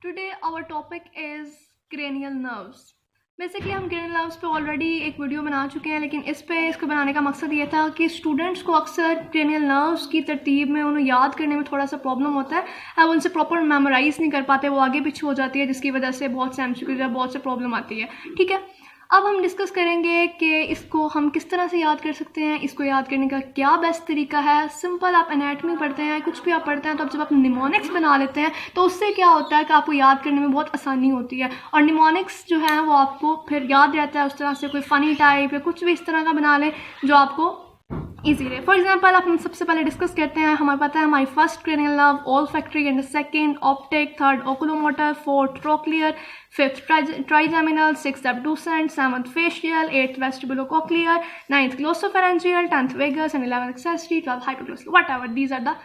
Today our topic is cranial nerves. Basically हम cranial nerves पे already एक video बना चुके हैं, लेकिन इसको बनाने का मकसद ये था कि स्टूडेंट्स को अक्सर cranial nerves की तरतीब में उन्हें याद करने में थोड़ा सा प्रॉब्लम होता है। अब उनसे प्रॉपर मेमोराइज नहीं कर पाते, वो आगे पीछे हो जाती है, जिसकी वजह से बहुत से MCQs या बहुत से प्रॉब्लम आती है। ठीक है, अब हम डिस्कस करेंगे कि इसको हम किस तरह से याद कर सकते हैं, इसको याद करने का क्या बेस्ट तरीका है। सिंपल आप एनाटॉमी पढ़ते हैं, कुछ भी आप पढ़ते हैं, तो अब जब आप निमोनिक्स बना लेते हैं तो उससे क्या होता है कि आपको याद करने में बहुत आसानी होती है, और निमोनिक्स जो है वो आपको फिर याद रहता है उस तरह से। कोई फ़नी टाइप या कुछ भी इस तरह का बना लें जो आपको ईजी रहे। फॉर एग्जाम्पल आप हम सबसे पहले डिस्कस करते हैं, हमें पता है हमारी first cranial nerve olfactory and second optic, third oculomotor, fourth trochlear, fifth trigeminal, sixth abducent, seventh facial, eighth vestibulocochlear, ninth glossopharyngeal, 10th vagus and 11th accessory, 12th hypoglossal, whatever, these are the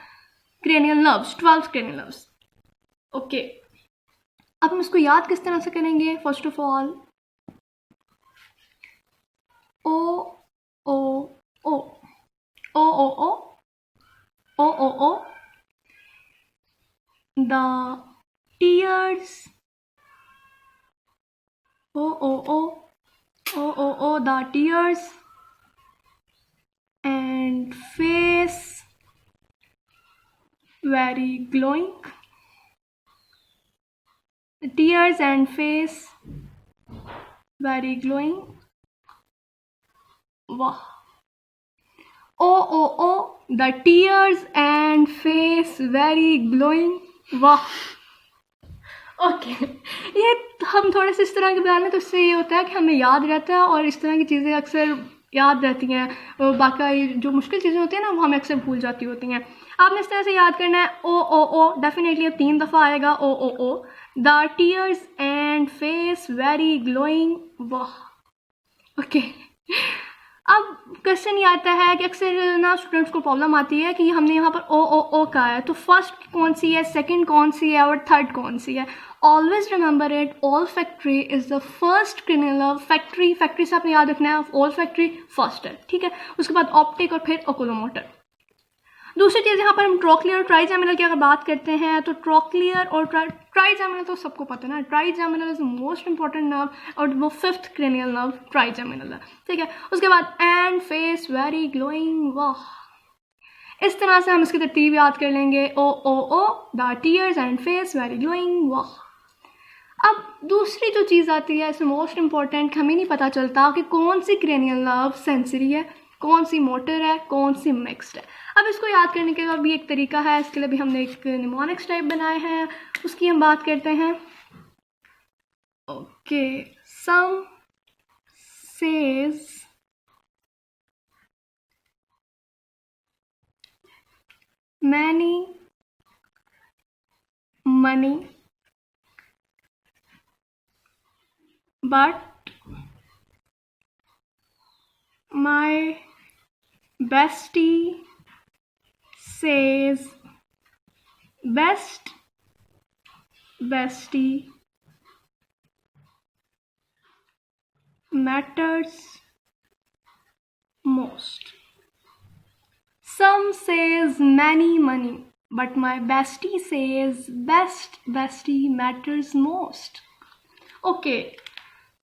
cranial nerves, 12 cranial nerves. Okay, अब हम इसको याद किस तरह से करेंगे? First of all O O O O O O O O O, the tears. O O O O O O, the tears and face very glowing. Tears and face very glowing. Wow. O O O, the tears and face very glowing. वाह, okay ये हम थोड़े से इस तरह के बना लें तो इससे ये होता है कि हमें याद रहता है, और इस तरह की चीज़ें अक्सर याद रहती हैं। बाकी जो मुश्किल चीज़ें होती हैं ना, वो हमें अक्सर भूल जाती होती हैं। आपने इस तरह से याद करना है। ओ ओ ओ डेफिनेटली 3 दफ़ा आएगा। O O O, the tears and face very glowing. वाह, ओके। अब क्वेश्चन ये आता है कि अक्सर ना स्टूडेंट्स को प्रॉब्लम आती है कि हमने यहाँ पर ओ ओ ओ कहा है, तो फर्स्ट कौन सी है, सेकंड कौन सी है और थर्ड कौन सी है। Always remember it, olfactory is the first cranial nerve. Factory से आपने याद रखना है, ऑल्फैक्टरी फर्स्ट है, ठीक है। उसके बाद ऑप्टिक और फिर ओकुलोमोटर। दूसरी चीज़ यहाँ पर हम ट्रोक्लियर और ट्राइजेमिनल की अगर बात करते हैं, तो ट्रोक्लियर और ट्राइजेमिनल तो सबको पता है ना, trigeminal is most important nerve, और वो फिफ्थ क्रेनियल नर्व ट्राइजेमिनल है, ठीक है। उसके बाद एंड फेस वेरी ग्लोइंग। वाह, इस तरह से हम इसकी तरतीब याद कर लेंगे। O O O, the tears and face very glowing. वाह। अब दूसरी जो चीज़ आती है इसमें मोस्ट इंपॉर्टेंट, हमें नहीं पता चलता कि कौन सी क्रेनियल नर्व सेंसरी है, कौन सी मोटर है, कौन सी मिक्स्ड है। अब इसको याद करने का भी एक तरीका है, इसके लिए भी हमने एक निमोनिक्स टाइप बनाए हैं, उसकी हम बात करते हैं। Okay, some says many money but my bestie says bestie matters most. Some says many money, but my bestie says bestie matters most. Okay,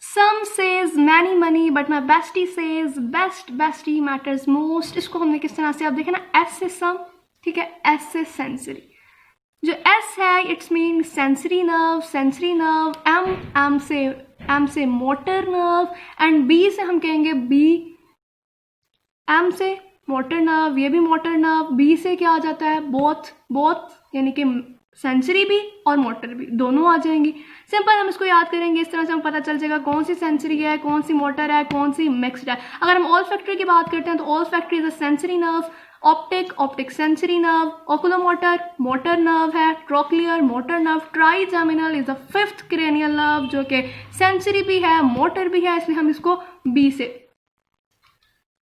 some says many money, but my bestie says bestie matters most. इसको हमने किस तरह से, आप देखें ना, S से सम, ठीक है, S से सेंसरी। जो S है it's mean sensory nerve, M से मोटर नर्व, एंड B से हम कहेंगे M से मोटर नर्व, ये भी मोटर नर्व। B से क्या आ जाता है, बोथ, यानी कि सेंसरी भी और मोटर भी दोनों आ जाएंगी। सिंपल हम इसको याद करेंगे, इस तरह से हमें पता चल जाएगा कौन सी सेंसरी है, कौन सी मोटर है, कौन सी मिक्स्ड है। अगर हम ऑल्फैक्टरी की बात करते हैं तो olfactory is a sensory nerve, optic sensory nerve, oculomotor motor nerve है, trochlear motor nerve, trigeminal is a fifth cranial nerve जो कि सेंसरी भी है, मोटर भी है, इसलिए हम इसको बी से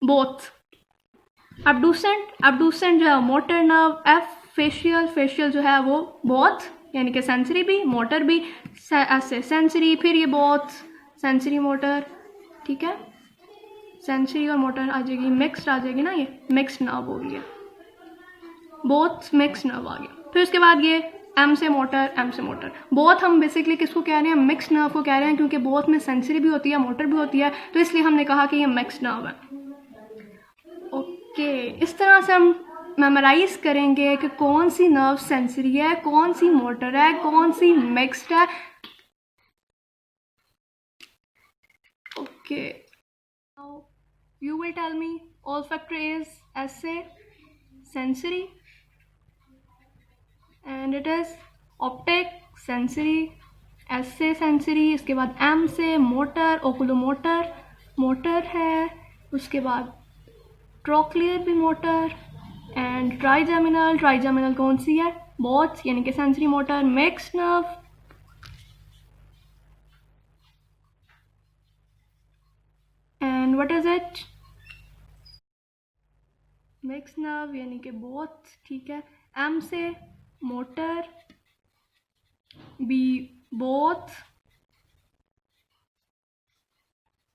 बोथ। एब्डुसेंट जो है मोटर नर्व, एफ फेशियल जो है वो बोथ, यानी कि सेंसरी भी मोटर भी, ऐसे सेंसरी, फिर ये बोथ सेंसरी मोटर, ठीक है। सेंसरी और मोटर आ जाएगी, मिक्स्ड आ जाएगी ना, ये मिक्स्ड नर्व हो गया, बोथ मिक्स्ड नर्व आ गया। फिर उसके बाद ये एम से मोटर, एम से मोटर। बोथ हम बेसिकली किसको कह रहे हैं, मिक्स नर्व को कह रहे हैं, क्योंकि बोथ में सेंसरी भी होती है, मोटर भी होती है, तो इसलिए हमने कहा कि ये मिक्स नर्व है। ओके, इस तरह से हम मेमोराइज करेंगे कि कौन सी नर्व सेंसरी है, कौन सी मोटर है, कौन सी मिक्स्ड है। Okay, you will tell me olfactory is S से sensory and it is optic sensory, S से sensory, इसके बाद M से मोटर, ओकुलोमोटर मोटर है, उसके बाद ट्रोक्लियर भी मोटर एंड ट्राइजेमिनल, ट्राइजेमिनल कौन सी है, बोथ यानी कि sensory motor mix nerve. And what is it, mix nerve यानी कि बोथ, ठीक है। एम से motor, B both,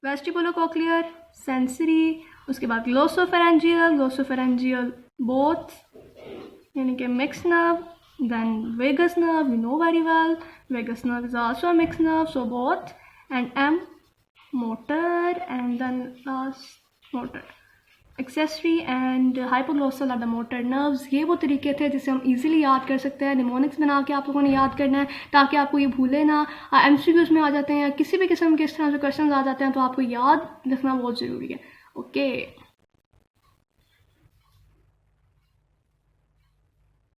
vestibulocochlear sensory, उसके बाद ग्लोसोफेरेंजियल, ग्लोसोफेरेंजियल बोथ यानी कि mix nerve. Then vagus nerve, you know very well, vagus nerve is also a mixed nerve, so both, and M motor, and then last motor accessory and hypoglossal are the motor nerves. ये वो तरीके थे जिसे हम easily याद कर सकते हैं। निमोनिक्स बना के आप लोगों ने याद करना है ताकि आपको ये भूले ना। एमसीक्यूज में आ जाते हैं, किसी भी किस्म के इस तरह से क्वेश्चन आ जाते हैं, तो आपको याद रखना बहुत ज़रूरी है। ओके।